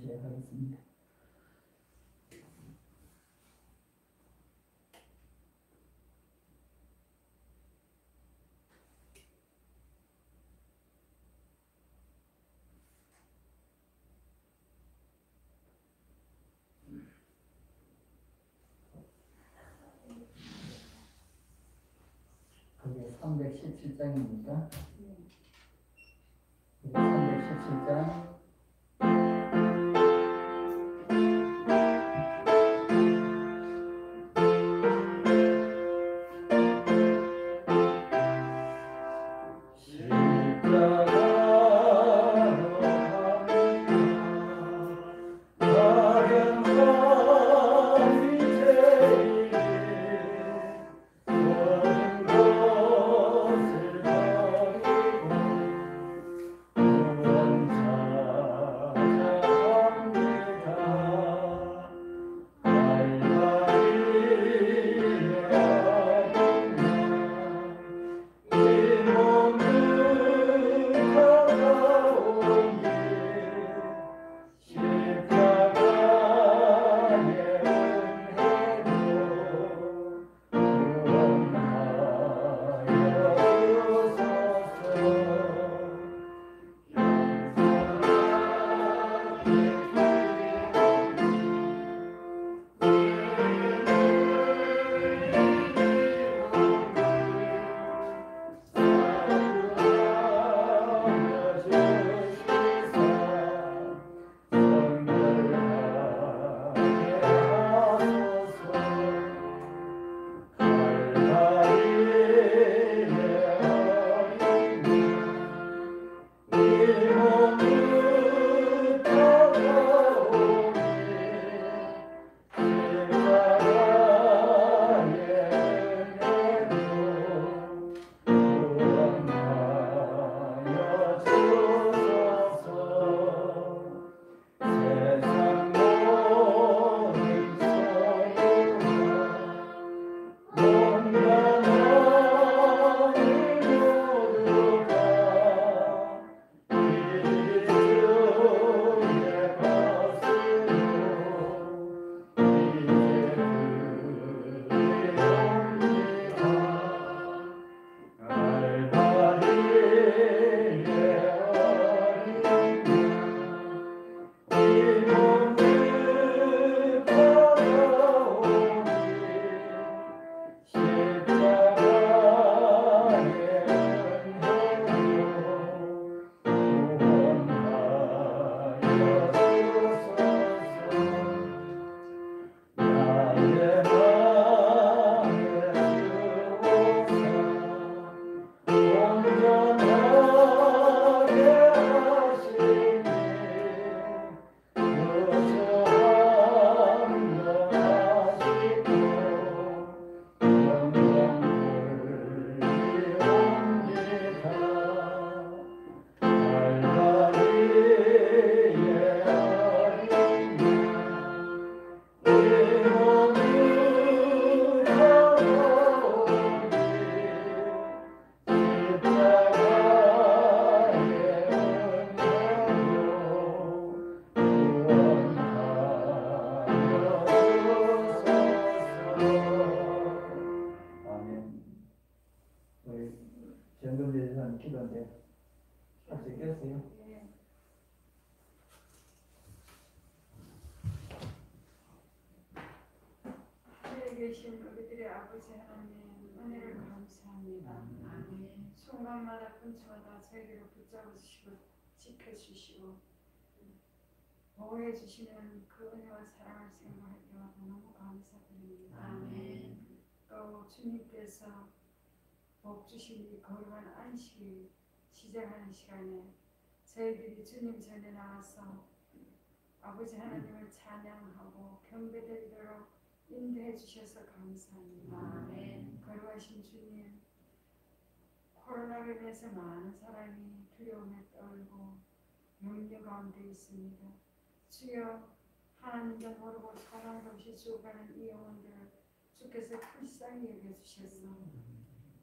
시작하겠습니다. 그게 317장입니까? 317장 전금제사는 기도인데 할 수 있겠어요? 하늘에 계신 우리들의 아버지 하나님, 은혜를 감사합니다. 아멘. 순간마다 근처마다 저희를 붙잡으시고 지켜주시고 보호해주시는 그 은혜와 사랑을 생각할 때마다 너무 감사드립니다. 아멘. 또 주님께서 복 주신 이 거룩한 안식일 시작하는 시간에 저희들이 주님 전에 나와서 아버지 하나님을 찬양하고 경배드리도록 인도해 주셔서 감사합니다. 아멘. 거룩하신 주님, 코로나로 인해서 많은 사람이 두려움에 떨고 염려 가운데 있습니다. 주여, 하나님도 모르고 사랑도 없이 죽어가는 이 영혼들을 주께서 불쌍히 여겨주셔서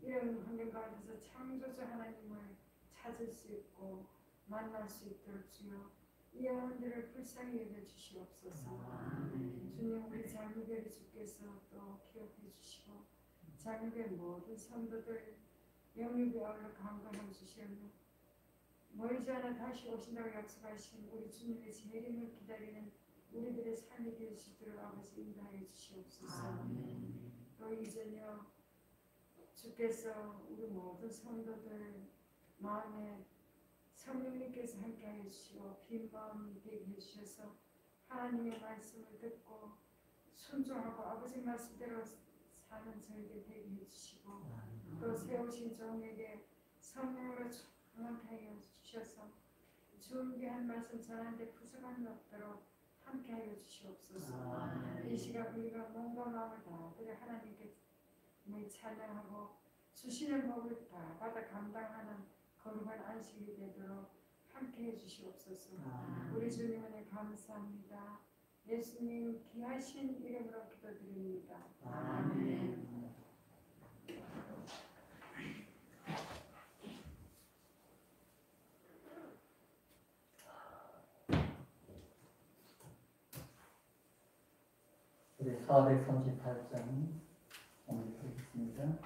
이런 환경 가운데서 창조주 하나님을 찾을 수 있고 만날 수 있도록 주여 이 영혼들을 불쌍히 여겨 주시옵소서. 주님 우리 장로교를 주께서 또 기억해 주시고 장로교 모든 성도들 영육의 얼로 강건함 주시며 멀지 않아 다시 오신다고 약속하신 우리 주님의 재림을 기다리는 우리들의 삶이 될 수 있도록 아버지 인도하여 주시옵소서. 또 이제요 주께서 우리 모든 성도들 마음에 성령님께서 함께하여 주시고 빈 마음이 되게 해주셔서 하나님의 말씀을 듣고 순종하고 아버지 말씀대로 사는 저에게 되게 해주시고 또 세우신 종에게 성령으로 충만케 하여 주셔서 준비한 말씀 전하는데 부족함이 없도록 함께하여 주시옵소서. 이 시간 우리가 몸과 마음을 다 드려 하나님께 찬양하고 주시는 법을 다 받아 감당하는 거룩한 안식이 되도록 함께해 주시옵소서. 우리 주님 은혜 감사합니다. 예수님 귀하신 이름으로 기도드립니다. 아멘. 우리 438장 오늘 보겠습니다.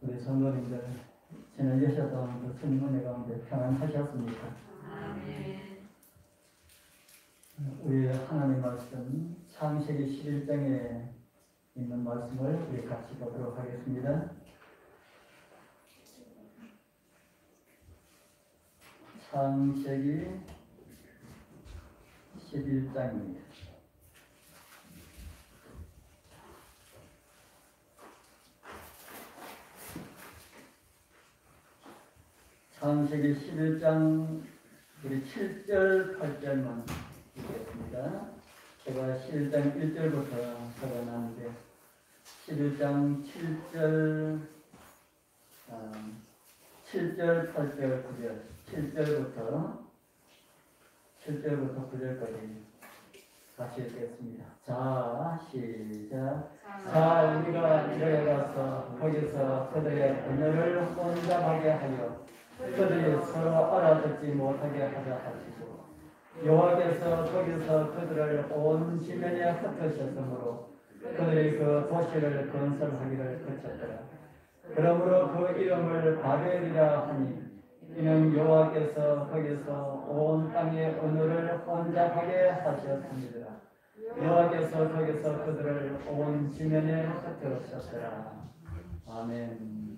우리 성도님들 지난 여섯 동안 그 주님 은혜 가운데 평안하셨습니까? 아멘. 우리 하나님 말씀 창세기 11장에 있는 말씀을 우리 같이 보도록 하겠습니다. 창세기 11장입니다. 창세기 11장 우리 7절, 8절만 읽겠습니다. 제가 11장 1절부터 적어놨는데 11장 7절, 7절, 8절, 9절, 7절부터 9절까지 같이 읽겠습니다. 자, 시작. 자, 우리가 이르러 가서 거기서 그들의 언어를 혼잡하게 하여 그들이 서로 알아듣지 못하게 하자 하시고, 여호와께서 거기서 그들을 온 지면에 흩으셨으므로 그들이 그 도시를 건설하기를 그쳤더라. 그러므로 그 이름을 바벨이라 하니, 이는 여호와께서 거기서 온 땅의 언어를 혼잡하게 하셨습니다. 여호와께서 거기서 그들을 온 지면에 흩으셨더라. 아멘.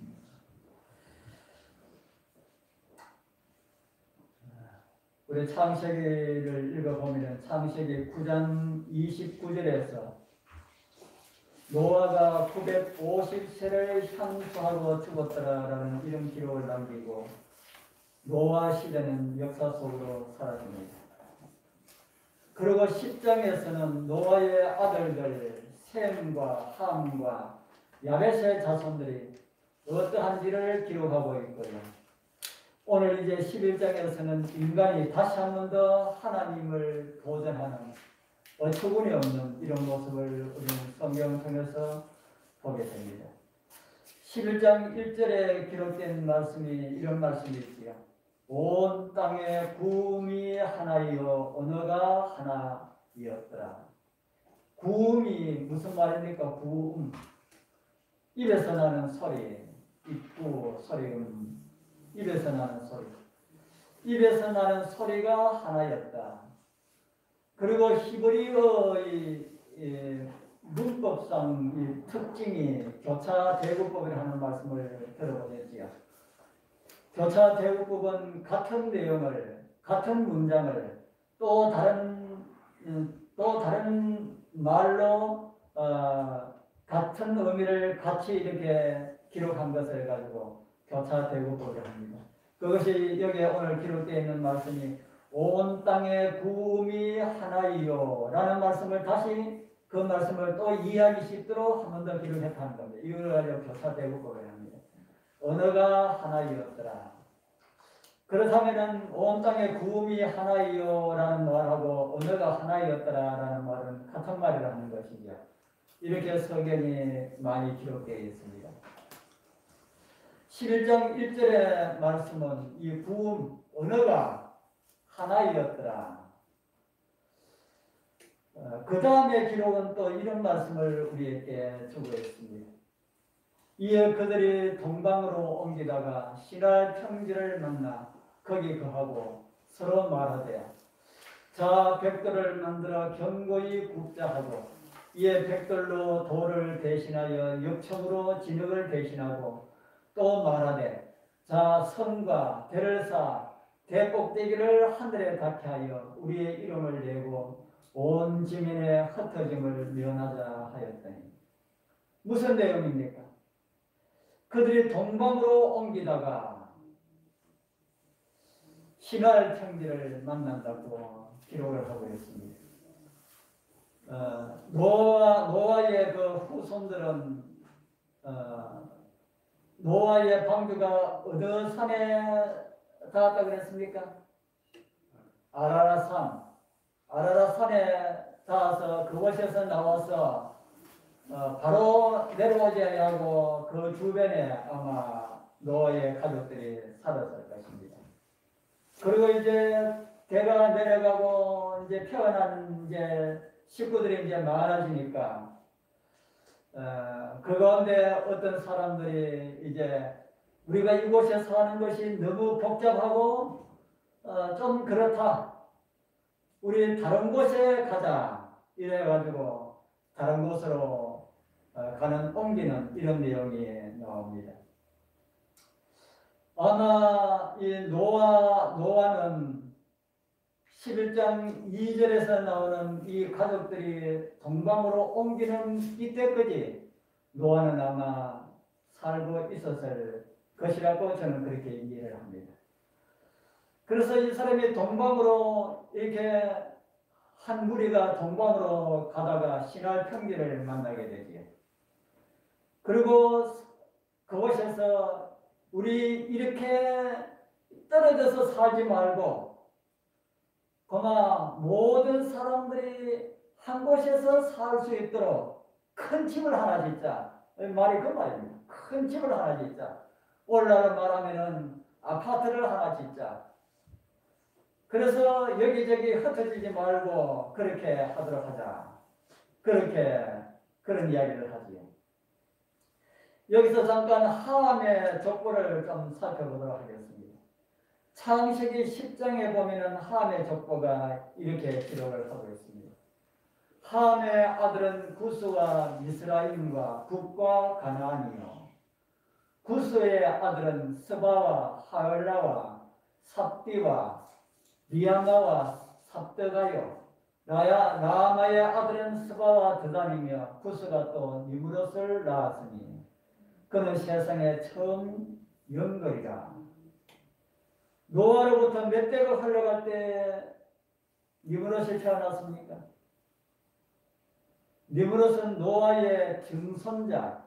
우리 창세기를 읽어보면 창세기 9장 29절에서 노아가 950세를 향수하고 죽었더라라는 이런 기록을 남기고, 노아 시대는 역사 속으로 사라집니다. 그리고 10장에서는 노아의 아들들 셈과 함과 야벳의 자손들이 어떠한지를 기록하고 있고요. 오늘 이제 11장에서는 인간이 다시 한 번 더 하나님을 도전하는 어처구니 없는 이런 모습을 우리는 성경을 통해서 보게 됩니다. 11장 1절에 기록된 말씀이 이런 말씀이 있지요. 온 땅의 구음이 하나이요 언어가 하나이었더라. 구음이 무슨 말입니까? 구음. 입에서 나는 소리, 입구 소리, 입에서 나는 소리. 입에서 나는 소리가 하나였다. 그리고 히브리어의 문법상 이 특징이 교차 대구법이라는 말씀을 들어보셨지요. 교차 대구법은 같은 내용을, 같은 문장을 또 다른 말로 같은 의미를 같이 이렇게 기록한 것을 가지고 교차 대구법을 합니다. 그것이 여기에 오늘 기록되어 있는 말씀이 온 땅의 구음이 하나이요 라는 말씀을 다시 그 말씀을 또 이해하기 쉽도록 한 번 더 기록했다는 겁니다. 이걸 가지고 교차 대구법을 합니다. 언어가 하나이었더라. 그렇다면 온 땅의 구음이 하나이요 라는 말하고 언어가 하나이었더라 라는 말은 같은 말이라는 것이죠. 이렇게 성경이 많이 기록되어 있습니다. 11장 1절의 말씀은 이 구음, 언어가 하나이었더라. 그 다음에 기록은 또 이런 말씀을 우리에게 주고 있습니다. 이에 그들이 동방으로 옮기다가 시랄 평지를 만나 거기 거하고 서로 말하되, 자 벽돌을 만들어 견고히 굽자 하고, 이에 벽돌로 돌을 대신하여 역청으로 진흙을 대신하고, 또 말하되, 자 성과 대를 쌓아 대꼭대기를 하늘에 닿게 하여 우리의 이름을 내고 온 지면에 흩어짐을 면하자 하였더니. 무슨 내용입니까? 그들이 동방으로 옮기다가 시날 평지를 만난다고 기록을 하고 있습니다. 노아의 그 후손들은 노아의 방주가 어느 산에 닿았다고 그랬습니까? 아라라산에 닿아서 그곳에서 나와서 바로 내려오지 하고 그 주변에 아마 노아의 가족들이 살았을 것입니다. 그리고 이제 대가 내려가고 이제 태어난 이제 식구들이 이제 많아지니까 그 가운데 어떤 사람들이 이제 우리가 이곳에 사는 것이 너무 복잡하고 좀 그렇다. 우리 다른 곳에 가자. 이래가지고 다른 곳으로 옮기는 이런 내용이 나옵니다. 아마 이 노아는 11장 2절에서 나오는 이 가족들이 동방으로 옮기는 이때까지 노아는 아마 살고 있었을 것이라고 저는 그렇게 이해를 합니다. 그래서 이 사람이 동방으로 이렇게 한 무리가 동방으로 가다가 시날 평지를 만나게 되지요. 그리고 그곳에서 우리 이렇게 떨어져서 살지 말고 그만 모든 사람들이 한 곳에서 살 수 있도록 큰 집을 하나 짓자. 말이 그 말입니다. 큰 집을 하나 짓자. 오늘날 말하면은 아파트를 하나 짓자. 그래서 여기저기 흩어지지 말고 그렇게 하도록 하자. 그렇게 그런 이야기를 하지요. 여기서 잠깐 함의 족보를 좀 살펴보도록 하겠습니다. 창세기 10장에 보면은 함의 족보가 이렇게 기록을 하고 있습니다. 함의 아들은 구스와 미스라임과 국과 가나안이요. 구스의 아들은 스바와 하을라와 삽디와 리아마와 삽드가요. 라마의 아들은 스바와 드단이며 구스가 또 니무롯을 낳았으니 그는 세상에 처음 영거리라. 노아로부터 몇 대가 흘러갈 때 니무롯이 태어났습니까? 니무롯은 노아의 증손자,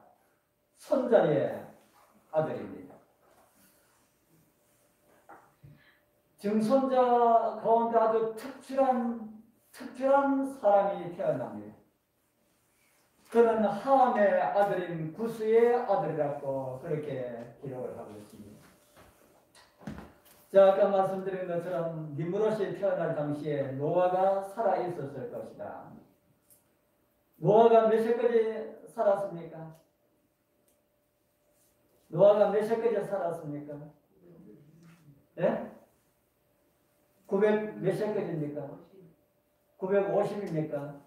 손자의 아들입니다. 증손자 가운데 아주 특출한 사람이 태어납니다. 그는 함의 아들인 구스의 아들이라고 그렇게 기록을 하고 있습니다. 제가 아까 말씀드린 것처럼 니무롯이 태어날 당시에 노아가 살아 있었을 것이다. 노아가 몇 세까지 살았습니까? 노아가 몇 세까지 살았습니까? 예? 900 몇 세까지입니까? 950입니까?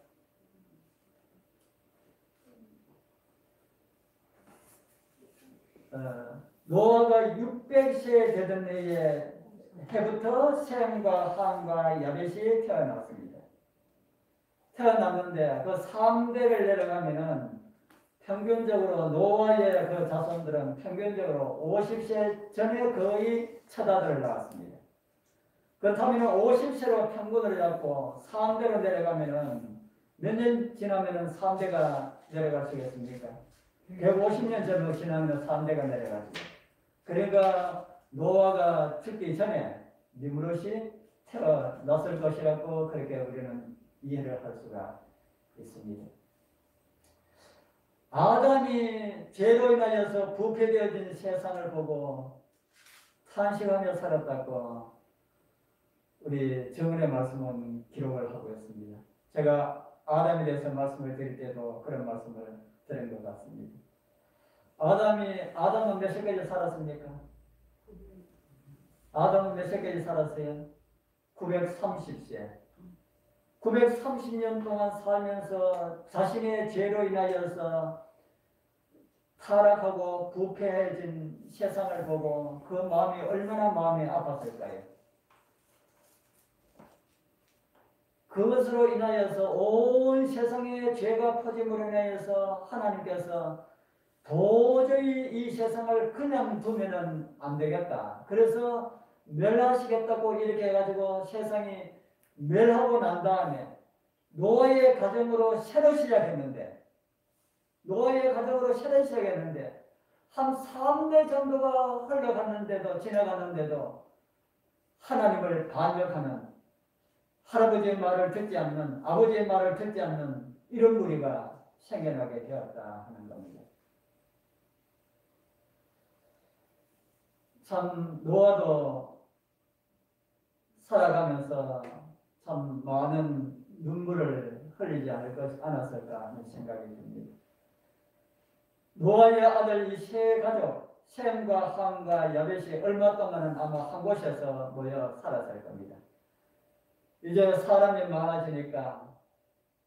노아가 600세 되던 해부터 셈과 함과 야벳이 태어났습니다. 태어났는데 그 3대를 내려가면은 평균적으로 노아의 그 자손들은 평균적으로 50세 전에 거의 첫 아들을 낳았습니다. 그렇다면 50세로 평균을 잡고 3대로 내려가면은 몇 년 지나면은 3대가 내려갈 수 있겠습니까? 150년 정도 지나면 3대가 내려가죠. 그러니까 노아가 죽기 전에 니무롯이 태어났을 것이라고 그렇게 우리는 이해를 할 수가 있습니다. 아담이 죄로 인하여서 부패되어진 세상을 보고 탄식하며 살았다고 우리 정은의 말씀은 기록을 하고 있습니다. 제가 아담에 대해서 말씀을 드릴 때도 그런 말씀을 드린 것 같습니다. 아담은 몇 세까지 살았습니까? 아담은 몇 세까지 살았어요? 930세. 930년 동안 살면서 자신의 죄로 인하여서 타락하고 부패해진 세상을 보고 그 마음이 얼마나 마음이 아팠을까요? 그것으로 인하여서 온 세상에 죄가 퍼짐으로 인하여서 하나님께서 도저히 이 세상을 그냥 두면은 안 되겠다. 그래서 멸하시겠다고 이렇게 해가지고 세상이 멸하고 난 다음에 노아의 가정으로 새로 시작했는데 한 3대 정도가 흘러갔는데도 지나갔는데도 하나님을 반역하는 할아버지의 말을 듣지 않는 아버지의 말을 듣지 않는 이런 무리가 생겨나게 되었다 하는 겁니다. 참 노아도 살아가면서 참 많은 눈물을 흘리지 않았을까 하는 생각이 듭니다. 노아의 아들 이 세 가족 셈과 함과 야벳이 얼마 동안은 아마 한 곳에서 모여 살았을 겁니다. 이제 사람이 많아지니까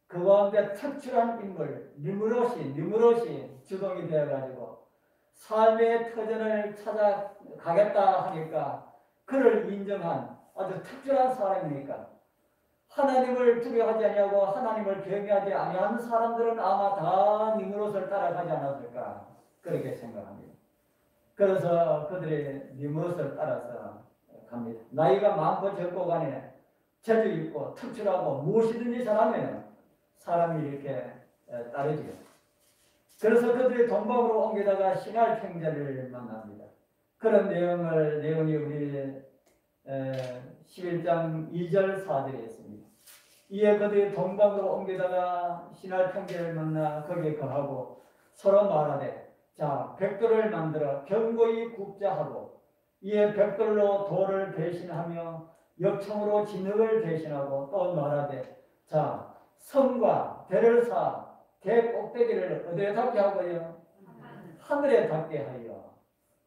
그 가운데 특출한 인물 니무롯이 주동이 되어가지고 삶의 터전을 찾아가겠다 하니까 그를 인정한 아주 특별한 사람이니까 하나님을 두려워하지 아니하고 하나님을 경외하지 아니하는 사람들은 아마 다 니무롯을 따라가지 않았을까 그렇게 생각합니다. 그래서 그들이 니무롯을 따라서 갑니다. 나이가 많고 적고 간에 재주 있고 특출하고 무엇이든지 잘하면 사람이 이렇게 따르지요. 그래서 그들이 동방으로 옮기다가 신할 형제를 만납니다. 그런 내용이 우리 11장 2절 4절에 있습니다. 이에 그들이 동방으로 옮기다가 신할 형제를 만나 거기에 거하고 서로 말하되 자 벽돌을 만들어 견고히 굽자 하고 이에 벽돌로 돌을 대신하며 역청으로 진흙을 대신하고 또 말하되 자 성과 대를 쌓아 대 꼭대기를 어디에 닿게 하고요? 하늘에 닿게 하여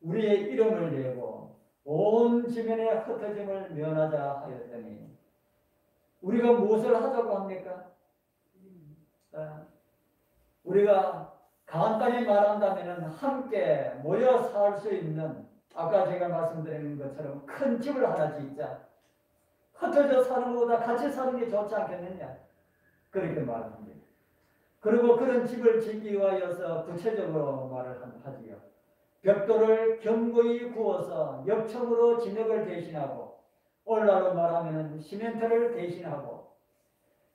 우리의 이름을 내고 온 지면의 흩어짐을 면하자 하였더니 우리가 무엇을 하자고 합니까? 우리가 간단히 말한다면 함께 모여 살 수 있는 아까 제가 말씀드린 것처럼 큰 집을 하나 짓자. 흩어져 사는 것보다 같이 사는 게 좋지 않겠느냐? 그렇게 말합니다. 그리고 그런 집을 짓기 위하여서 구체적으로 말을 하지요. 벽돌을 견고히 구워서 역청으로 진흙을 대신하고 오늘날로 말하면 시멘트를 대신하고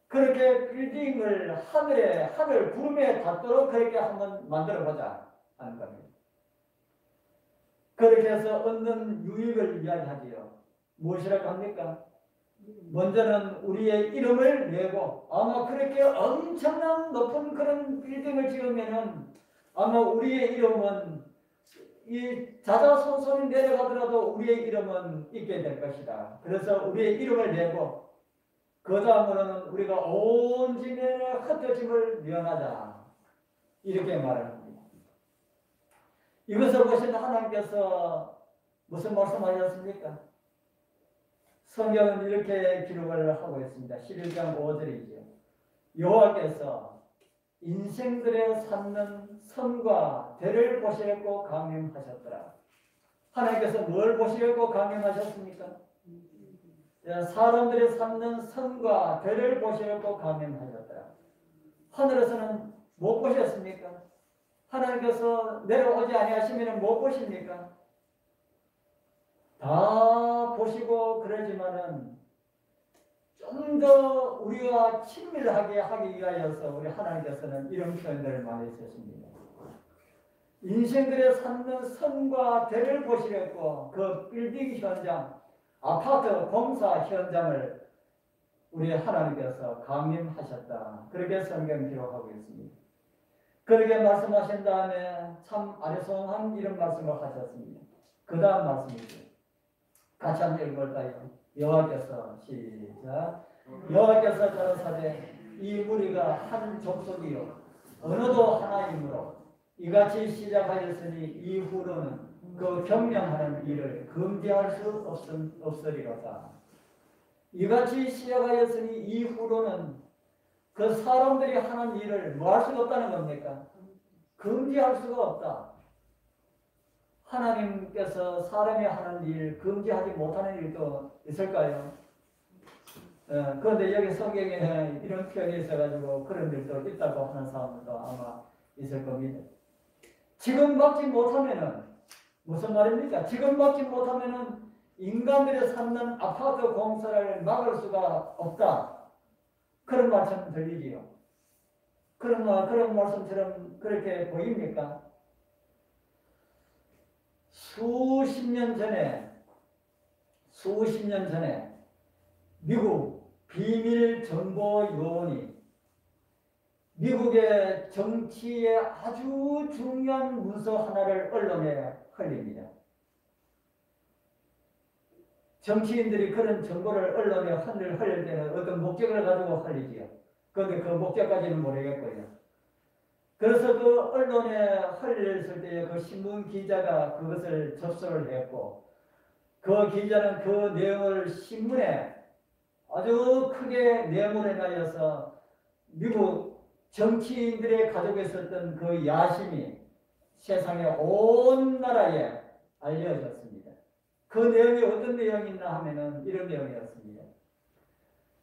그렇게 빌딩을 하늘 구름에 닿도록 그렇게 한번 만들어보자 하는 겁니다. 그렇게 해서 얻는 유익을 이야기하지요. 무엇이라고 합니까? 먼저는 우리의 이름을 내고 아마 그렇게 엄청난 높은 그런 빌딩을 지으면은 아마 우리의 이름은 이 자자손손이 내려가더라도 우리의 이름은 있게 될 것이다. 그래서 우리의 이름을 내고 그 다음으로는 우리가 온 지면의 흩어짐을 면하자 이렇게 말을 합니다. 이것을 보신 하나님께서 무슨 말씀하셨습니까? 성경은 이렇게 기록을 하고 있습니다. 11장 5절이죠. 여호와께서 인생들의 쌓는 성과 대를 보시려고 강림하셨더라. 하나님께서 뭘 보시려고 강림하셨습니까? 사람들이 쌓는 성과 대를 보시려고 강림하셨더라. 하늘에서는 못 보셨습니까? 하나님께서 내려오지 아니하시면 못 보십니까? 다 보시고 그러지만은 좀 더 우리와 친밀하게 하기 위하여서 우리 하나님께서는 이런 표현들을 많이 쓰십니다. 인생들의 쌓는 성과 대를 보시려고 그 빌딩 현장, 아파트 공사 현장을 우리 하나님께서 강림하셨다. 그렇게 성경 기록하고 있습니다. 그렇게 말씀하신 다음에 참 아리송한 이런 말씀을 하셨습니다. 그 다음 말씀이죠. 같이 한번 읽어볼까요? 여호와께서 시작. 여호와께서 가라사대 이 무리가 한 족속이요 언어도 하나이므로 이같이 시작하였으니 이후로는 그 경영하는 일을 금지할 수 없으리로다. 이같이 시작하였으니 이후로는 그 사람들이 하는 일을 뭐 할 수가 없다는 겁니까? 금지할 수가 없다. 하나님께서 사람이 하는 일 금지하지 못하는 일도 있을까요? 그런데 여기 성경에 이런 표현이 있어가지고 그런 일도 있다고 하는 사람들도 아마 있을 겁니다. 지금 막지 못하면은 무슨 말입니까? 지금 막지 못하면은 인간들이 쌓는 아파트 공사를 막을 수가 없다. 그런 말씀 들리지요. 그런 말씀처럼 그렇게 보입니까? 수십 년 전에 미국 비밀 정보 요원이 미국의 정치의 아주 중요한 문서 하나를 언론에 흘립니다. 정치인들이 그런 정보를 언론에 흘릴 때는 어떤 목적을 가지고 흘리지요. 그런데 그 목적까지는 모르겠고요. 그래서 그 언론에 흘렸을 때 그 신문 기자가 그것을 접수를 했고 그 기자는 그 내용을 신문에 아주 크게 내몰아내서 미국 정치인들의 가지고 있었던 그 야심이 세상의 온 나라에 알려졌습니다. 그 내용이 어떤 내용이 있나 하면은 이런 내용이었습니다.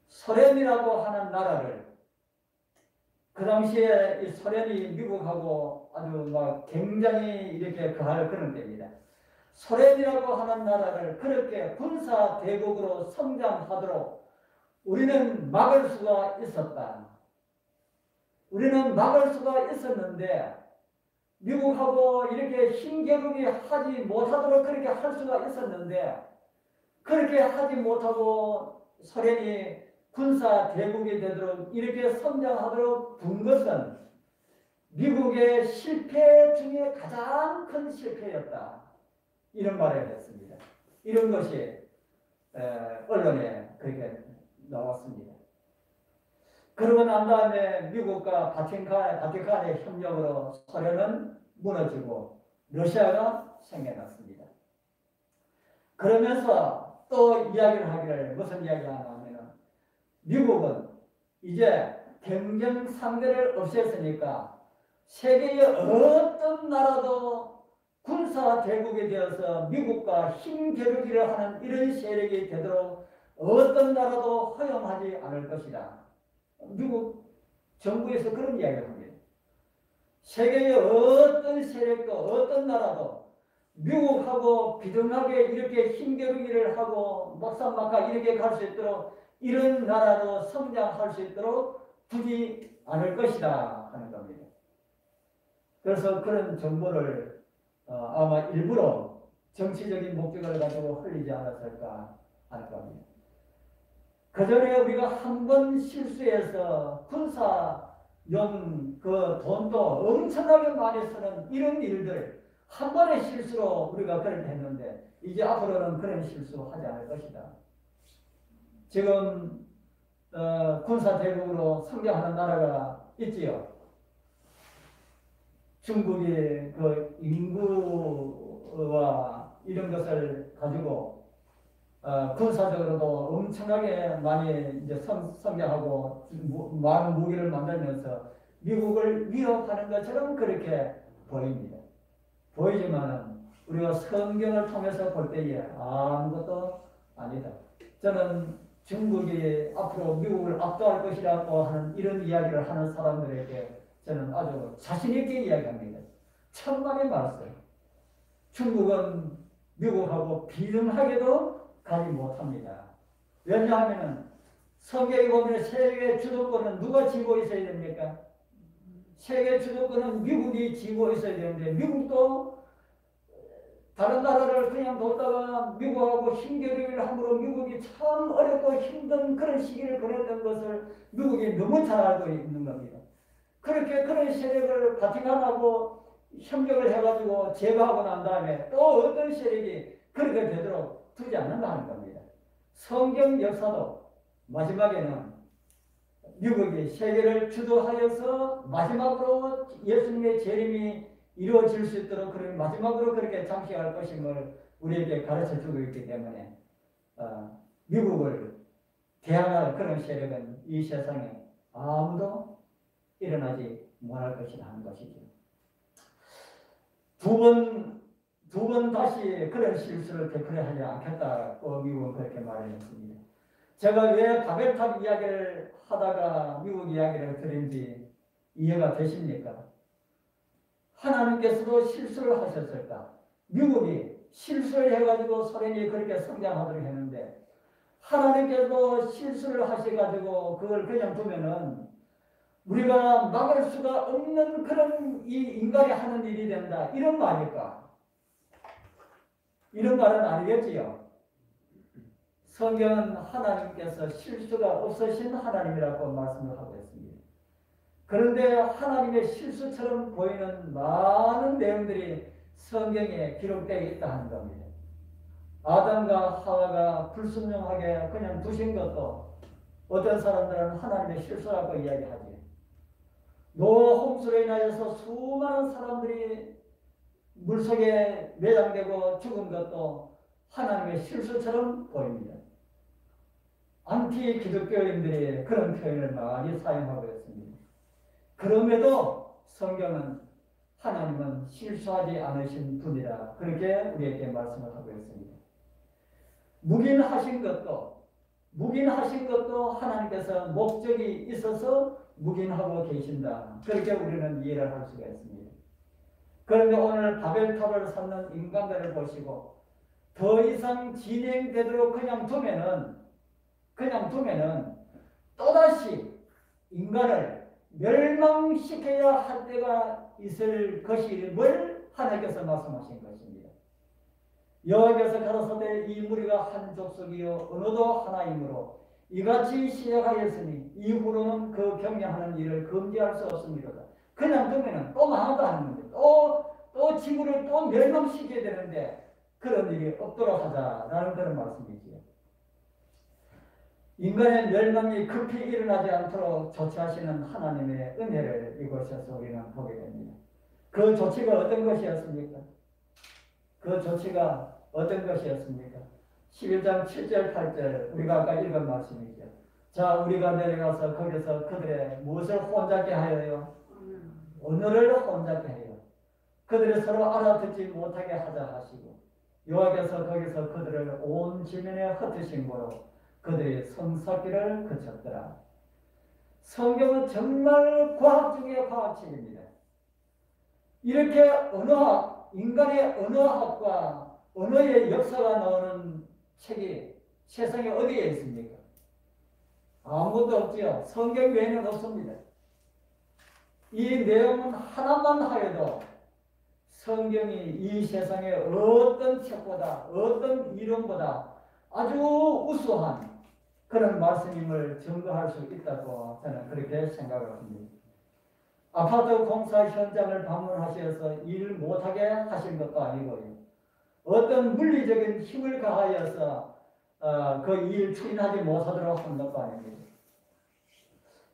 소련이라고 하는 나라를 그 당시에 이 소련이 미국하고 아주 막 굉장히 이렇게 거할 그런 때입니다. 소련이라고 하는 나라를 그렇게 군사 대국으로 성장하도록 우리는 막을 수가 있었다. 우리는 막을 수가 있었는데 미국하고 이렇게 힘겨루기 하지 못하도록 그렇게 할 수가 있었는데 그렇게 하지 못하고 소련이 군사 대국이 되도록 이렇게 성장하도록 둔 것은 미국의 실패 중에 가장 큰 실패였다. 이런 말을 했습니다. 이런 것이 언론에 그렇게 나왔습니다. 그러고 난 다음에 미국과 바티칸의 협력으로 소련은 무너지고 러시아가 생겨났습니다. 그러면서 또 이야기를 하기를 무슨 이야기를 하냐면 미국은 이제 경쟁 상대를 없앴으니까 세계의 어떤 나라도 군사 대국이 되어서 미국과 힘겨루기를 하는 이런 세력이 되도록 어떤 나라도 허용하지 않을 것이다. 미국 정부에서 그런 이야기를 합니다. 세계의 어떤 세력도 어떤 나라도 미국하고 비등하게 이렇게 힘겨루기를 하고 막상막하 이렇게 갈 수 있도록 이런 나라도 성장할 수 있도록 두지 않을 것이다 하는 겁니다. 그래서 그런 정보를 아마 일부러 정치적인 목적을 가지고 흘리지 않았을까 하는 겁니다. 그전에 우리가 한 번 실수해서 군사용 그 돈도 엄청나게 많이 쓰는 이런 일들 한 번의 실수로 우리가 그렇게 했는데 이제 앞으로는 그런 실수 하지 않을 것이다. 지금 군사 대국으로 성장하는 나라가 있지요. 중국이 그 인구와 이런 것을 가지고 군사적으로도 엄청나게 많이 이제 성장하고 많은 무기를 만들면서 미국을 위협하는 것처럼 그렇게 보입니다. 보이지만은 우리가 성경을 통해서 볼 때에 아무것도 아니다. 저는 중국이 앞으로 미국을 압도할 것이라고 하는 이런 이야기를 하는 사람들에게 저는 아주 자신있게 이야기합니다. 천만의 말씀. 중국은 미국하고 비등하게도 가지 못합니다. 왜냐하면 성경에 보면 세계 주도권은 누가 쥐고 있어야 됩니까? 세계 주도권은 미국이 쥐고 있어야 되는데 미국도 다른 나라를 그냥 뒀다가 미국하고 힘겨루기를 함으로 미국이 참 어렵고 힘든 그런 시기를 보냈던 것을 미국이 너무 잘 알고 있는 겁니다. 그렇게 그런 세력을 바티칸하고 협력을 해가지고 제거하고 난 다음에 또 어떤 세력이 그렇게 되도록 두지 않는다 하는 겁니다. 성경 역사도 마지막에는 미국이 세계를 주도하여서 마지막으로 예수님의 재림이 이루어질 수 있도록 그런 마지막으로 그렇게 장식할 것임을 우리에게 가르쳐 주고 있기 때문에 미국을 대항할 그런 세력은 이 세상에 아무도 일어나지 못할 것이라 하는 것이죠. 두 번 다시 그런 실수를 되풀이하지 않겠다고 미국은 그렇게 말했습니다. 제가 왜 바벨탑 이야기를 하다가 미국 이야기를 드린지 이해가 되십니까? 하나님께서도 실수를 하셨을까? 미국이 실수를 해가지고 소련이 그렇게 성장하도록 했는데 하나님께서도 실수를 하셔가지고 그걸 그냥 두면은 우리가 막을 수가 없는 그런 이 인간이 하는 일이 된다. 이런 말일까? 이런 말은 아니겠지요. 성경은 하나님께서 실수가 없으신 하나님이라고 말씀을 하고 있습니다. 그런데 하나님의 실수처럼 보이는 많은 내용들이 성경에 기록되어 있다 하는 겁니다. 아담과 하와가 불순종하게 그냥 두신 것도 어떤 사람들은 하나님의 실수라고 이야기하지. 노아 홍수로 인하여서 수많은 사람들이 물속에 매장되고 죽은 것도 하나님의 실수처럼 보입니다. 안티 기독교인들이 그런 표현을 많이 사용하고 있습니다. 그럼에도 성경은 하나님은 실수하지 않으신 분이라 그렇게 우리에게 말씀을 하고 있습니다. 묵인하신 것도 하나님께서 목적이 있어서 묵인하고 계신다. 그렇게 우리는 이해를 할 수가 있습니다. 그런데 오늘 바벨탑을 쌓는 인간들을 보시고 더 이상 진행되도록 그냥 두면은 또다시 인간을 멸망시켜야 할 때가 있을 것임을 하나님께서 말씀하신 것입니다. 여호와께서 가라사대 이 무리가 한 족속이요 언어도 하나이므로 이같이 시작하였으니 이후로는 그 경영하는 일을 금지할 수 없습니다. 그냥 두면은 또 망한다 하는 겁니다. 또 지구를 또 멸망시켜야 되는데 그런 일이 없도록 하자라는 그런 말씀이지요. 인간의 멸망이 급히 일어나지 않도록 조치하시는 하나님의 은혜를 이곳에서 우리는 보게 됩니다. 그 조치가 어떤 것이었습니까? 그 조치가 어떤 것이었습니까? 11장 7절 8절 우리가 아까 읽은 말씀이죠. 자, 우리가 내려가서 거기서 그들의 무엇을 혼잡게 하여요? 언어를 혼잡게 해요. 그들이 서로 알아듣지 못하게 하자 하시고 여호와께서 거기서 그들을 온 지면에 흩으신 거로 그들이 성사기를 그쳤더라. 성경은 정말 과학 중의 과학책입니다. 이렇게 언어학, 인간의 언어학과 언어의 역사가 나오는 책이 세상에 어디에 있습니까? 아무것도 없지요. 성경 외에는 없습니다. 이 내용은 하나만 하여도 성경이 이 세상의 어떤 책보다 어떤 이론보다 아주 우수한 그런 말씀임을 증거할 수 있다고 저는 그렇게 생각을 합니다. 아파트 공사 현장을 방문하셔서 일 못하게 하신 것도 아니고요. 어떤 물리적인 힘을 가하여서 그 일 추진하지 못하도록 한 것도 아닙니다.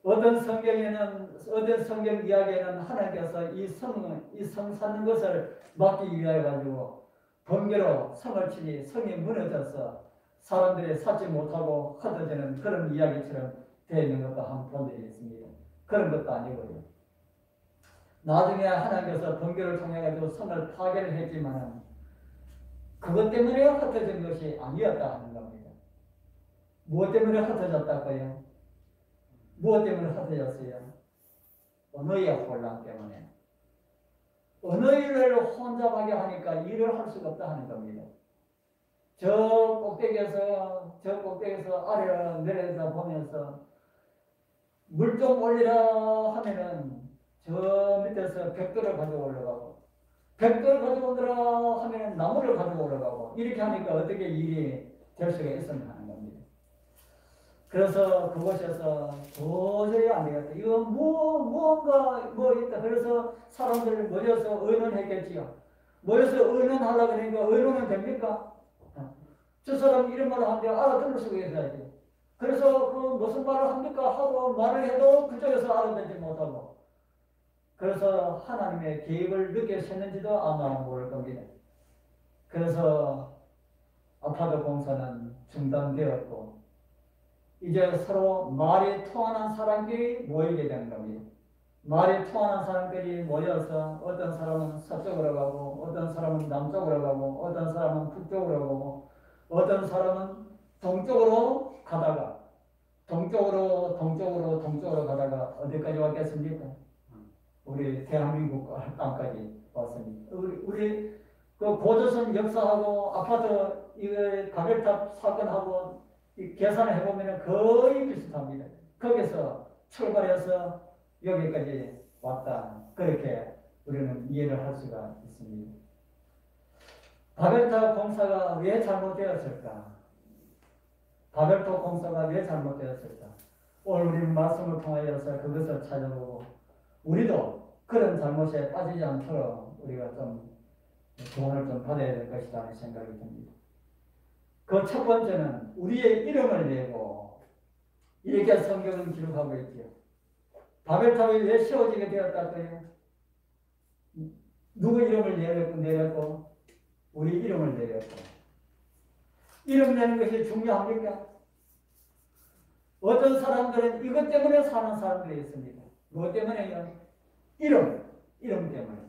어떤 성경 이야기에는 하나님께서 이 성 사는 것을 막기 위하여 가지고 번개로 성을 치니 성이 무너져서 사람들이 찾지 못하고 흩어지는 그런 이야기처럼 되어 있는 것도 한 번 본 적이 있습니다. 그런 것도 아니고요. 나중에 하나님께서 번개를 통해 가지고 성을 파괴를 했지만 그것 때문에 흩어진 것이 아니었다 하는 겁니다. 무엇 때문에 흩어졌다고요? 무엇 때문에 흩어졌어요? 언어의 혼란 때문에. 언어를 혼잡하게 하니까 일을 할 수가 없다 하는 겁니다. 저 꼭대기에서 아래로 내려다 보면서 물 좀 올리라 하면은 저 밑에서 벽돌을 가지고 올라가고 벽돌 가지고 오느라 하면은 나무를 가지고 올라가고 이렇게 하니까 어떻게 일이 될 수가 있었나 하는 겁니다. 그래서 그곳에서 도저히 안 되겠다. 이거 무언가 있다. 그래서 사람들 모여서 의논했겠지요. 모여서 의논하려고 그러니까 의논은 됩니까? 저 사람 이런 말을 하는데 알아들을 수가 있어야지. 그래서 그 무슨 말을 합니까? 하고 말을 해도 그쪽에서 알아듣지 못하고. 그래서 하나님의 계획을 느꼈었는지도 아마 모를 겁니다. 그래서 아파트 공사는 중단되었고 이제 서로 말이 통하는 사람끼리 모이게 되는 겁니다. 말이 통하는 사람끼리 모여서 어떤 사람은 서쪽으로 가고 어떤 사람은 남쪽으로 가고 어떤 사람은 북쪽으로 가고 어떤 사람은 동쪽으로 가다가 동쪽으로 가다가 어디까지 왔겠습니까? 우리 대한민국 땅까지 왔습니다. 우리 그 고조선 역사하고 아파트 이거 가별탑 사건하고 계산을 해보면 거의 비슷합니다. 거기서 출발해서 여기까지 왔다. 그렇게 우리는 이해를 할 수가 있습니다. 바벨탑 공사가 왜 잘못되었을까? 바벨탑 공사가 왜 잘못되었을까? 오늘 우리는 말씀을 통하여서 그것을 찾아보고 우리도 그런 잘못에 빠지지 않도록 우리가 좀 조언을 좀 받아야 될 것이라는 생각이 듭니다. 그 첫 번째는 우리의 이름을 내고 이렇게 성경은 기록하고 있지요. 바벨탑이 왜 세워지게 되었다고요? 누구 이름을 내렸고 우리 이름을 내렸고 이름 내는 것이 중요합니까? 어떤 사람들은 이것 때문에 사는 사람들이 있습니다. 무엇 때문에요? 이름 때문에.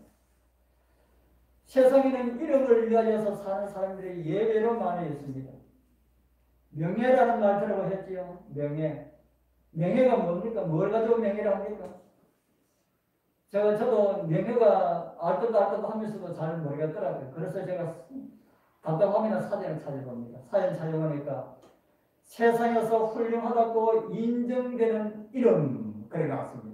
세상에는 이름을 위하여서 사는 사람들이 예외로 많이 있습니다. 명예라는 말 들어보셨지요? 명예가 뭡니까? 뭘 가지고 명예를 합니까? 저도 명예가 알듯 하면서도 잘 모르겠더라고요. 그래서 제가 답답하면 사전을 찾아봅니다. 사전 찾아보니까 세상에서 훌륭하다고 인정되는 이름 그래 나왔습니다.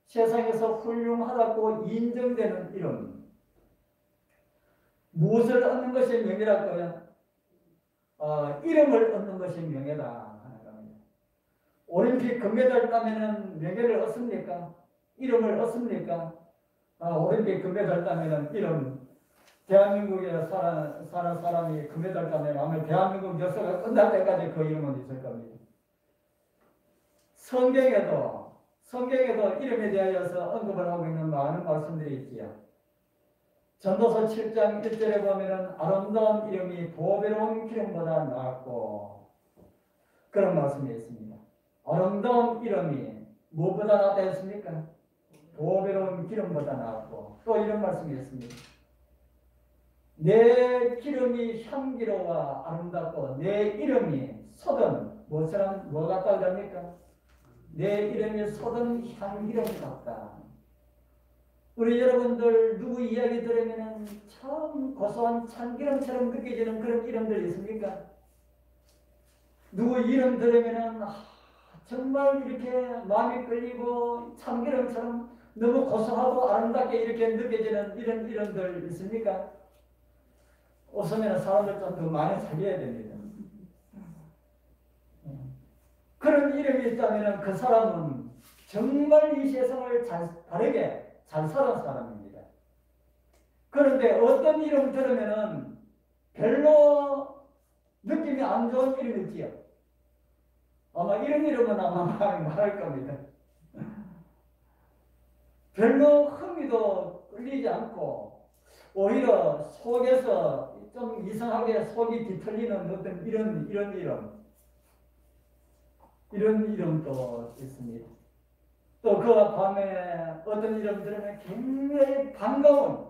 세상에서 훌륭하다고 인정되는 이름. 무엇을 얻는 것이 명예랄까요? 이름을 얻는 것이 명예다 하는 겁니다. 올림픽 금메달 따면은 명예를 얻습니까? 이름을 얻습니까? 올림픽 금메달 따면은 이름, 대한민국에 사는 사람이 금메달 따면 아마 대한민국 역사가 끝날 때까지 그 이름은 있을 겁니다. 성경에도 이름에 대하여서 언급을 하고 있는 많은 말씀들이 있지요. 전도서 7장 1절에 보면은 아름다운 이름이 보배로운 기름보다 나았고, 그런 말씀이 있습니다. 아름다운 이름이 무엇보다 낫다 했습니까? 보배로운 기름보다 나았고, 또 이런 말씀이 있습니다. 내 기름이 향기로워 아름답고 내 이름이 솟은 뭐처럼 뭐 같다 그럽니까? 내 이름이 솟은 향기름 같다. 우리 여러분들 누구 이야기 들으면 참 고소한 참기름처럼 느껴지는 그런 이름들 있습니까? 누구 이름 들으면 정말 이렇게 마음이 끌리고 참기름처럼 너무 고소하고 아름답게 이렇게 느껴지는 이런 이름들 있습니까? 웃으면 사람들 좀 더 많이 사귀어야 됩니다. 그런 이름이 있다면 그 사람은 정말 이 세상을 바르게 잘 사는 사람입니다. 그런데 어떤 이름 들으면 별로 느낌이 안 좋은 이름이 있지요. 아마 이런 이름은 아마 말할 겁니다. 별로 흥미도 끌리지 않고 오히려 속에서 좀 이상하게 속이 뒤틀리는 어떤 이런 이름도 있습니다. 또 그 밤에 어떤 이름 들으면 굉장히 반가운,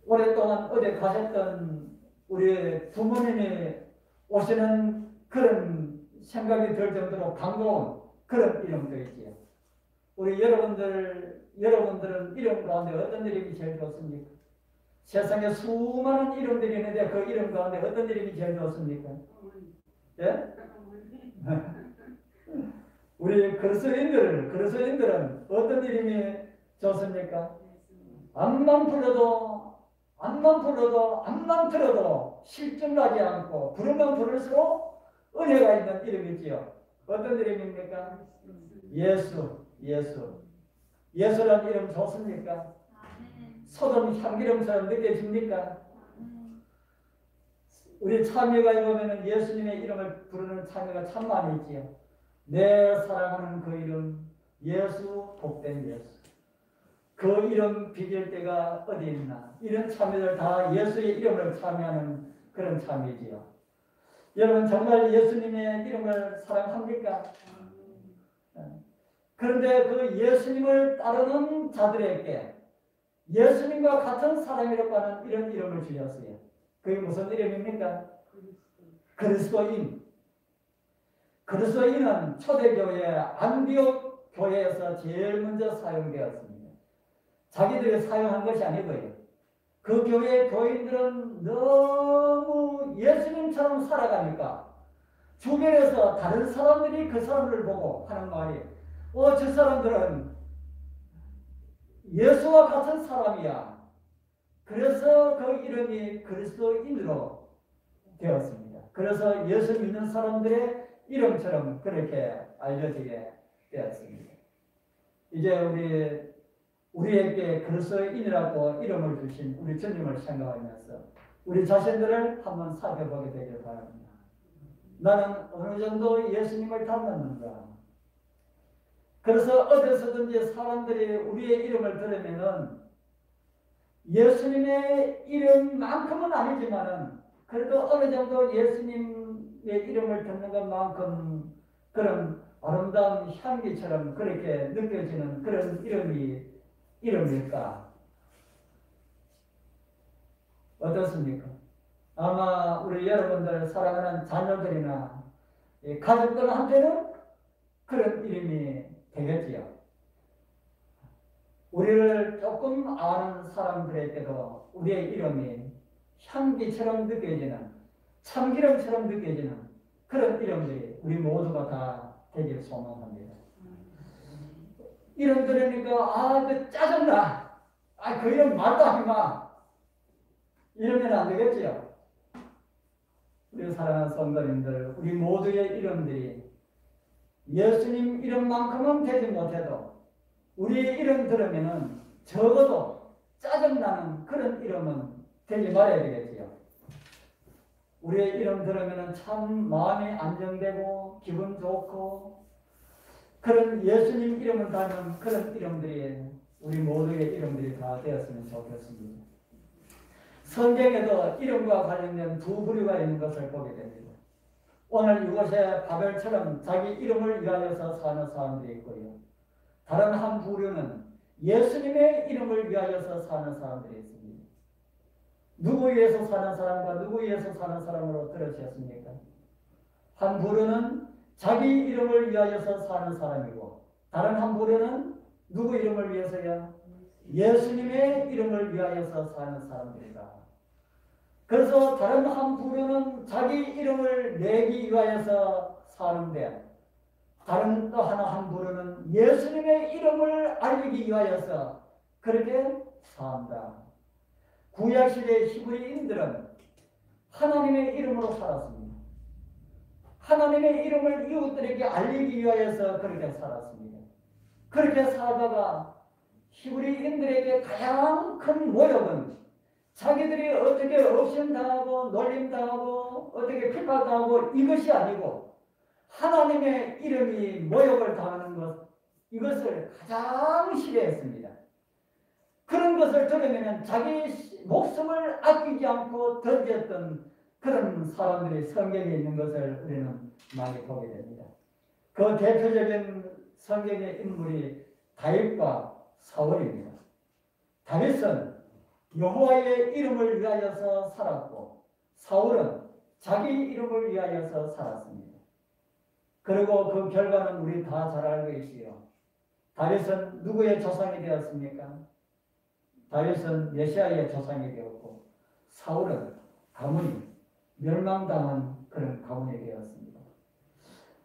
오랫동안 어디 가셨던 우리 부모님이 오시는 그런 생각이 들 정도로 반가운 그런 이름도 있지요. 우리 여러분들은 이름 가운데 어떤 이름이 제일 좋습니까? 세상에 수많은 이름들이 있는데 그 이름 가운데 어떤 이름이 제일 좋습니까? 예? 우리 그리스도인들은 어떤 이름이 좋습니까? 암만 들어도 실증나지 않고 부르면 부를수록 은혜가 있는 이름이지요. 어떤 이름입니까? 예수라는 이름 좋습니까? 소금 향기름처럼 느껴집니까? 우리 참여가에 보면 예수님의 이름을 부르는 참여가 참 많이 있지요. 내 사랑하는 그 이름, 예수, 복된 예수. 그 이름 비길 때가 어디 있나? 이런 참여들 다 예수의 이름을 참여하는 그런 참여지요. 여러분 정말 예수님의 이름을 사랑합니까? 그런데 그 예수님을 따르는 자들에게 예수님과 같은 사람이라고 하는 이런 이름을 주셨어요. 그게 무슨 이름입니까? 그리스도인은 초대교회 안디옥 교회에서 제일 먼저 사용되었습니다. 자기들이 사용한 것이 아니고요. 그 교회 교인들은 너무 예수님처럼 살아가니까 주변에서 다른 사람들이 그 사람을 보고 하는 말이 저 사람들은 예수와 같은 사람이야. 그래서 그 이름이 그리스도인으로 되었습니다. 그래서 예수 믿는 사람들의 이름처럼 그렇게 알려지게 되었습니다. 이제 우리에게 그리스도인이라고 이름을 주신 우리 주님을 생각하면서 우리 자신들을 한번 살펴보게 되길 바랍니다. 나는 어느 정도 예수님을 닮았는가? 그래서 어디서든지 사람들이 우리의 이름을 들으면은 예수님의 이름만큼은 아니지만은 그래도 어느 정도 예수님의 이름을 듣는 것만큼 그런 아름다운 향기처럼 그렇게 느껴지는 그런 이름일까? 어떻습니까? 아마 우리 여러분들 사랑하는 자녀들이나 가족들한테는 그런 이름이 되겠지요. 우리를 조금 아는 사람들에게도 우리의 이름이 향기처럼 느껴지는, 참기름처럼 느껴지는 그런 이름들이 우리 모두가 다 되길 소망합니다. 이름 들으니까 그 짜증나. 그 이름 말도 하지 마. 이러면 안 되겠지요. 우리 사랑하는 성도님들, 우리 모두의 이름들이 예수님 이름만큼은 되지 못해도 우리 이름 들으면은 적어도 짜증나는 그런 이름은 되지 말아야 되겠지요. 우리의 이름 들으면은 참 마음이 안정되고 기분 좋고 그런 예수님 이름을 닮은 그런 이름들이 우리 모두의 이름들이 다 되었으면 좋겠습니다. 성경에도 이름과 관련된 두 부류가 있는 것을 보게 됩니다. 오늘 이곳에 바벨처럼 자기 이름을 위하여서 사는 사람들이 있고요. 다른 한 부류는 예수님의 이름을 위하여서 사는 사람들이 있습니다. 누구 위해서 사는 사람과 누구 위해서 사는 사람으로 들으셨습니까? 한 부류는 자기 이름을 위하여서 사는 사람이고 다른 한 부류는 누구 이름을 위해서요? 예수님의 이름을 위하여서 사는 사람들이다. 그래서 다른 한 부류는 자기 이름을 내기 위하여서 사는데 다른 또 한 부류는 예수님의 이름을 알리기 위하여서 그렇게 산다. 구약시대 히브리인들은 하나님의 이름으로 살았습니다. 하나님의 이름을 이웃들에게 알리기 위하여서 그렇게 살았습니다. 그렇게 살다가 히브리인들에게 가장 큰 모욕은 자기들이 어떻게 업신당하고 놀림당하고 어떻게 핍박당하고 이것이 아니고 하나님의 이름이 모욕을 당하는 것, 이것을 가장 싫어했습니다. 그런 것을 들으면 자기 목숨을 아끼지 않고 던졌던 그런 사람들이 성경에 있는 것을 우리는 많이 보게 됩니다. 그 대표적인 성경의 인물이 다윗과 사울입니다. 다윗은 여호와의 이름을 위하여서 살았고 사울은 자기 이름을 위하여서 살았습니다. 그리고 그 결과는 우리 다 잘 알고 있지요. 다윗은 누구의 조상이 되었습니까? 다윗은 메시아의 조상이 되었고 사울은 가문이 멸망당한 그런 가문이 되었습니다.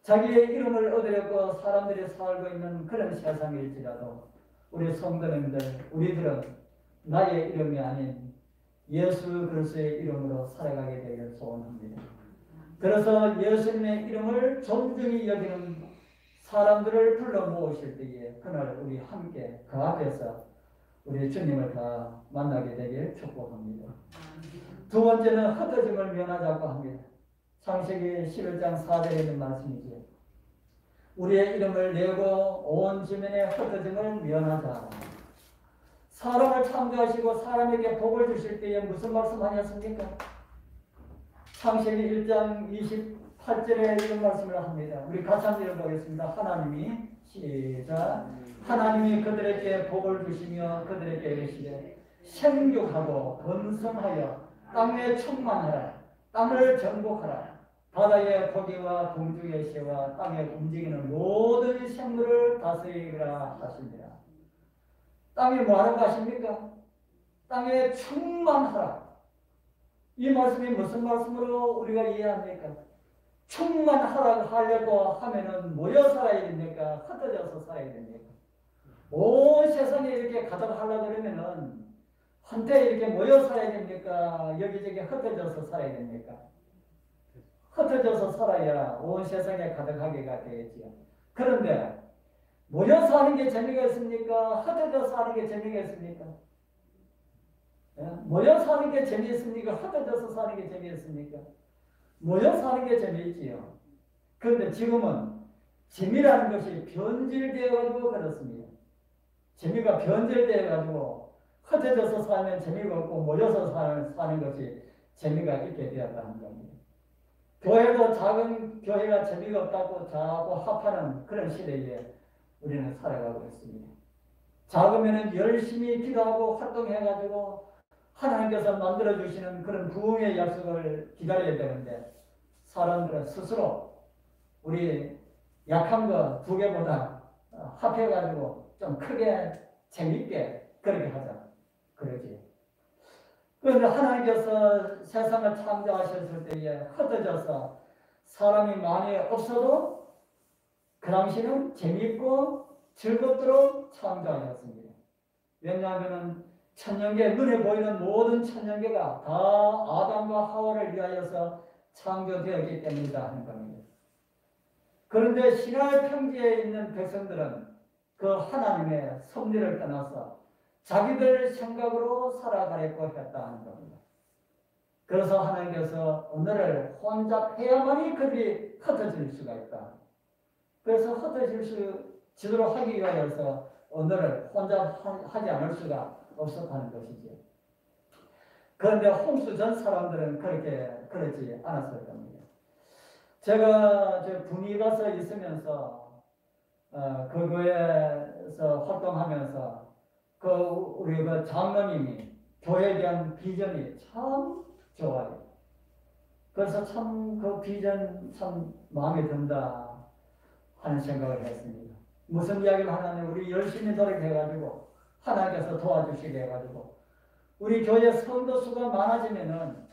자기의 이름을 얻으려고 사람들이 살고 있는 그런 세상일지라도 우리 성도님들, 우리들은 나의 이름이 아닌 예수 그리스도의 이름으로 살아가게 되길 소원합니다. 그래서 예수님의 이름을 존중히 여기는 사람들을 불러 모으실 때에 그날 우리 함께 그 앞에서 우리 주님을 다 만나게 되길 축복합니다. 두 번째는 흩어짐을 면하자고 합니다. 창세기 11장 4절에 있는 말씀이죠. 우리의 이름을 내고 온 지면에 흩어짐을 면하자. 사람을 창조하시고 사람에게 복을 주실 때에 무슨 말씀하셨습니까? 창세기 1장 28절에 이런 말씀을 합니다. 우리 같이 한번 읽어보겠습니다. 하나님이 시작. 하나님이 그들에게 복을 주시며 그들에게 이르시되 생육하고 번성하여 땅에 충만하라. 땅을 정복하라. 바다의 고기와 공중의 새와 땅에 움직이는 모든 생물을 다스리라 하십니다. 땅에 뭐하라고 하십니까? 땅에 충만하라. 이 말씀이 무슨 말씀으로 우리가 이해합니까? 충만하라고 하려고 하면은 모여 살아야 됩니까? 흩어져서 살아야 됩니까? 온 세상에 이렇게 가득하려고 그러면은 한때 이렇게 모여 살아야 됩니까? 여기저기 흩어져서 살아야 됩니까? 흩어져서 살아야 온 세상에 가득하게가 되겠지요. 그런데 모여 사는 게 재미가 있습니까? 흩어져 사는 게 재미가 있습니까? 모여 사는 게 재미있습니까? 흩어져서 사는 게 재미있습니까? 모여 사는 게 재미있지요. 그런데 지금은 재미라는 것이 변질되어가지고 그렇습니다. 재미가 변질되어가지고 흩어져서 살면 재미가 없고 모여서 사는 것이 재미가 있게 되었다는 겁니다. 교회도 작은 교회가 재미가 없다고 자꾸 합하는 그런 시대에 우리는 살아가고 있습니다. 작으면 열심히 기도하고 활동해가지고 하나님께서 만들어주시는 그런 부흥의 약속을 기다려야 되는데 사람들은 스스로 우리 약한 거 두 개보다 합해가지고 좀 크게 재밌게 그렇게 하자. 그러지. 그런데 하나님께서 세상을 창조하셨을 때에 흩어져서 사람이 많이 없어도 그 당시는 재미있고 즐겁도록 창조하였습니다. 왜냐하면 천년계, 눈에 보이는 모든 천년계가 다 아담과 하와를 위하여서 창조되었기 때문이다 하는 겁니다. 그런데 신할 평지에 있는 백성들은 그 하나님의 섭리를 떠나서 자기들 생각으로 살아가려고 했다 하는 겁니다. 그래서 하나님께서 오늘을 혼잡해야만이 그들이 흩어질 수가 있다. 그래서 흩어지도록 하기 위하여서 오늘을 혼잡하지 않을 수가 없었다는 것이죠. 그런데 홍수 전 사람들은 그렇지 않았을 겁니다. 제가 군위 가서 있으면서 그거에서 활동하면서 우리 장로님이 교회에 대한 비전이 참 좋아요. 그래서 참 그 비전 참 마음에 든다 하는 생각을 했습니다. 무슨 이야기를 하냐면 우리 열심히 노력해가지고 하나님께서 도와주시게 해가지고 우리 교회 성도수가 많아지면은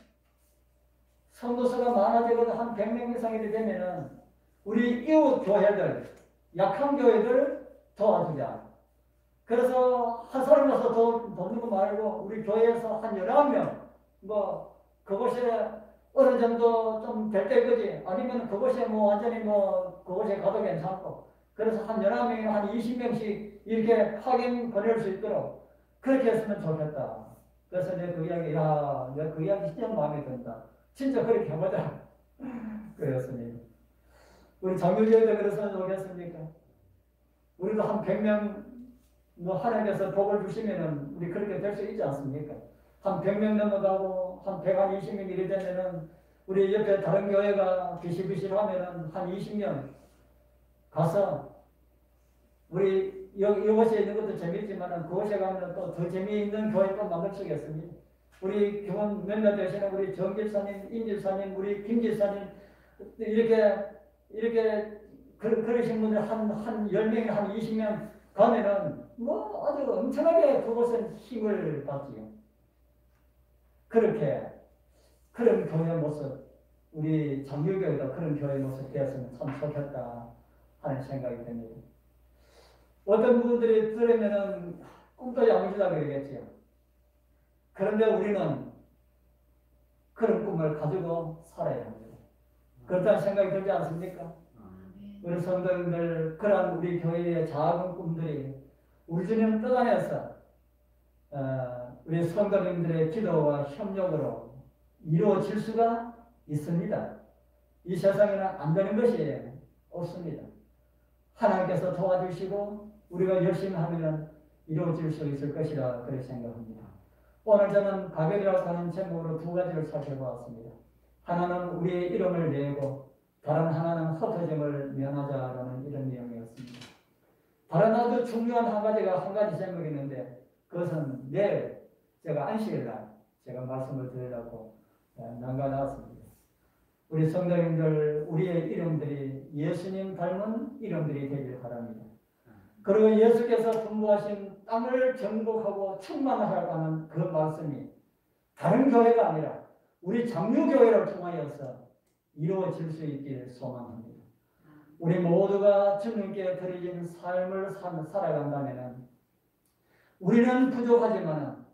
성도수가 많아지고 한 100명 이상이 되면은 우리 이웃 교회들, 약한 교회들 도와주자. 그래서 한 사람 와서 돕는 거 말고 우리 교회에서 한 11명 그곳에 어느 정도 좀 될 때까지 아니면 그곳에 완전히 그곳에 가도 괜찮고 그래서 한 11명이 한 20명씩 이렇게 파견 보낼 수 있도록 그렇게 했으면 좋겠다. 그래서 내가 그 이야기 진짜 마음에 든다. 진짜 그렇게 해보자. 그랬습니다. 우리 장로교회도 그랬으면 좋겠습니까? 우리도 한 100명 하나님께서 복을 주시면은 우리 그렇게 될 수 있지 않습니까? 한 100명 넘어가고 한 120명 이래 되면은 우리 옆에 다른 교회가 비실비실하면은 한 20명 가서 우리 이곳에 있는 것도 재밌지만은 그곳에 가면 또 더 재미있는 교회 또 만들 수 있겠습니다. 우리 교원 몇몇 되시는 우리 정 집사님, 임 집사님, 우리 김 집사님 이렇게 그러신 분들 한 10명, 한 20명 가면은 아주 엄청나게 그곳은 힘을 받지요. 그런 교회 모습, 우리 장로교회도 그런 교회 모습 되었으면 참 좋겠다 하는 생각이 듭니다. 어떤 분들이 들으면은 꿈도 야무지다 그러겠지요. 그런데 우리는 그런 꿈을 가지고 살아야 합니다. 그렇다는 생각이 들지 않습니까? 우리 성도님들, 그런 우리 교회의 작은 꿈들이 우리 주님 뜻 안에서 우리 성도님들의 기도와 협력으로 이루어질 수가 있습니다. 이 세상에는 안 되는 것이 없습니다. 하나님께서 도와주시고 우리가 열심히 하면 이루어질 수 있을 것이라 그렇게 생각합니다. 오늘 저는 가별이라고 하는 제목으로 두 가지를 살펴보았습니다. 하나는 우리의 이름을 내고 다른 하나는 흩어짐을 면하자라는 이런 내용이었습니다. 다른 아주 중요한 한 가지 제목이 있는데 그것은 내일 제가 안식일날 제가 말씀을 드리려고 난가 나왔습니다. 우리 성도님들 우리의 이름들이 예수님 닮은 이름들이 되길 바랍니다. 그리고 예수께서 분부하신 땅을 정복하고 충만하라고 하는 그 말씀이 다른 교회가 아니라 우리 장로교회를 통하여서 이루어질 수 있기를 소망합니다. 우리 모두가 주님께 드려진 삶을 살아간다면 우리는 부족하지만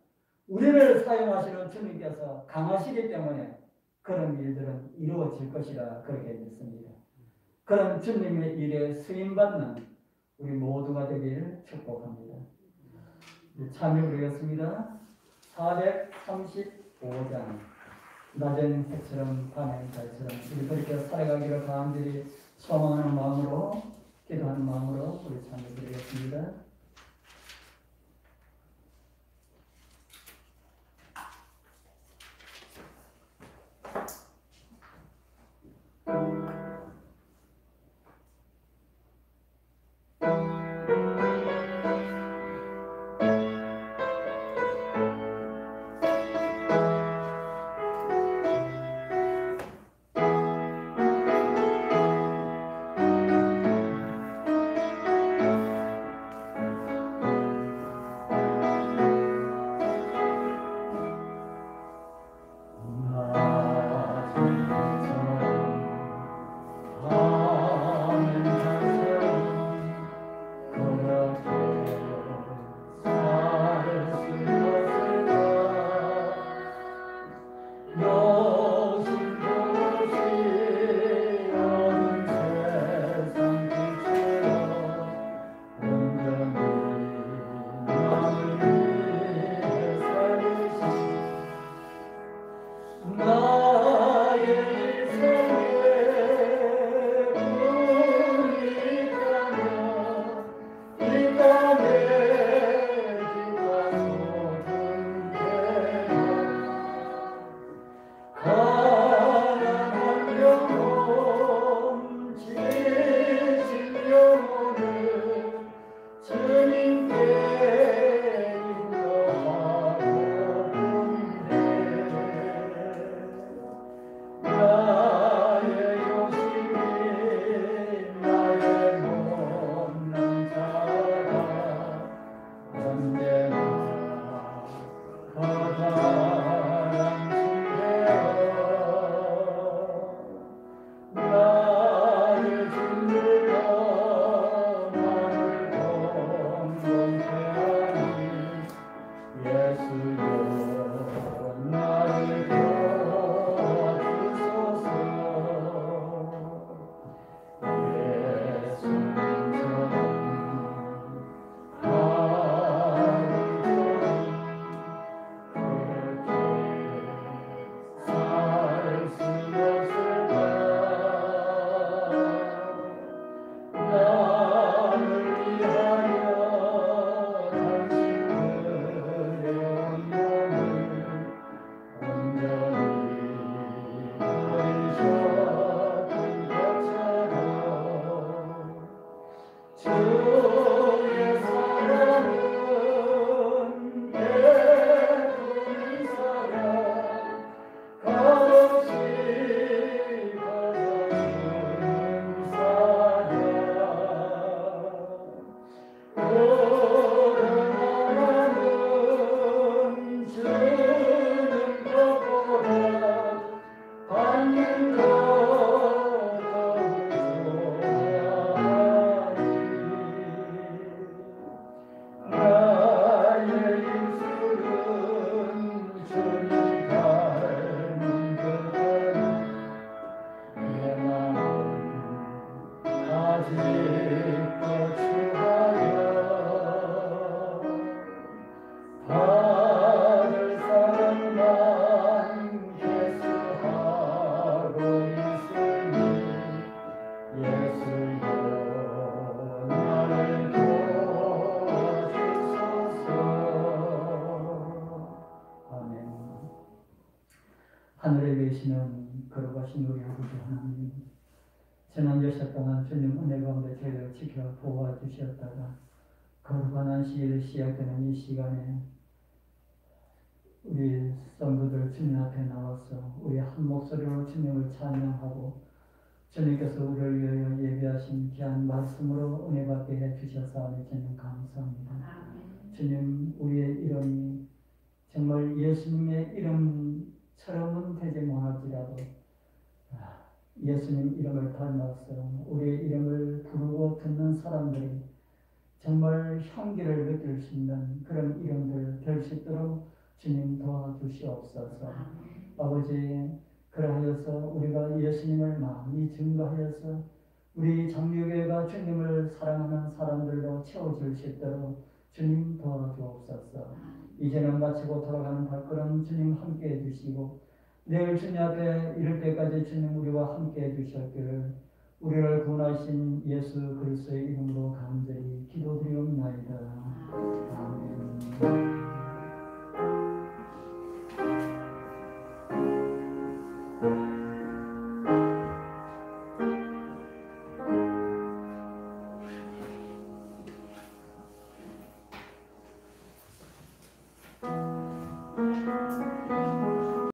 우리를 사용하시는 주님께서 강하시기 때문에 그런 일들은 이루어질 것이라 그렇게 믿습니다. 그런 주님의 일에 쓰임받는 우리 모두가 되기를 축복합니다. 참여 부르겠습니다. 435장 낮은 해처럼 밤엔 달처럼 우리 그렇게 살아가기를 간절히 소망하는 마음으로 기도하는 마음으로 우리 참여 드리겠습니다. 지난 6일 동안 주님 은혜 가운데 저희를 지켜 보호해 주셨다가 거룩한 시일 시작되는 이 시간에 우리 성도들 주님 앞에 나와서 우리 한 목소리로 주님을 찬양하고 주님께서 우리를 위하여 예비하신 귀한 말씀으로 은혜 받게 해주셔서 주님 감사합니다. 주님, 우리의 이름이 정말 예수님의 이름처럼은 되지 못할지라도 예수님 이름을 닮아서 우리의 이름을 부르고 듣는 사람들이 정말 향기를 느낄 수 있는 그런 이름들 될 수 있도록 주님 도와주시옵소서. 아버지, 그러하여서 우리가 예수님을 많이 증거하여서 우리 장로교회가 주님을 사랑하는 사람들로 채워줄 수 있도록 주님 도와주옵소서. 이제는 마치고 돌아가는 발걸음 주님 함께해 주시고 내일 주님 앞에 이를 때까지 주님 우리와 함께해 주셨기를 우리를 구원하신 예수 그리스도의 이름으로 간절히 기도드리옵나이다. 아멘.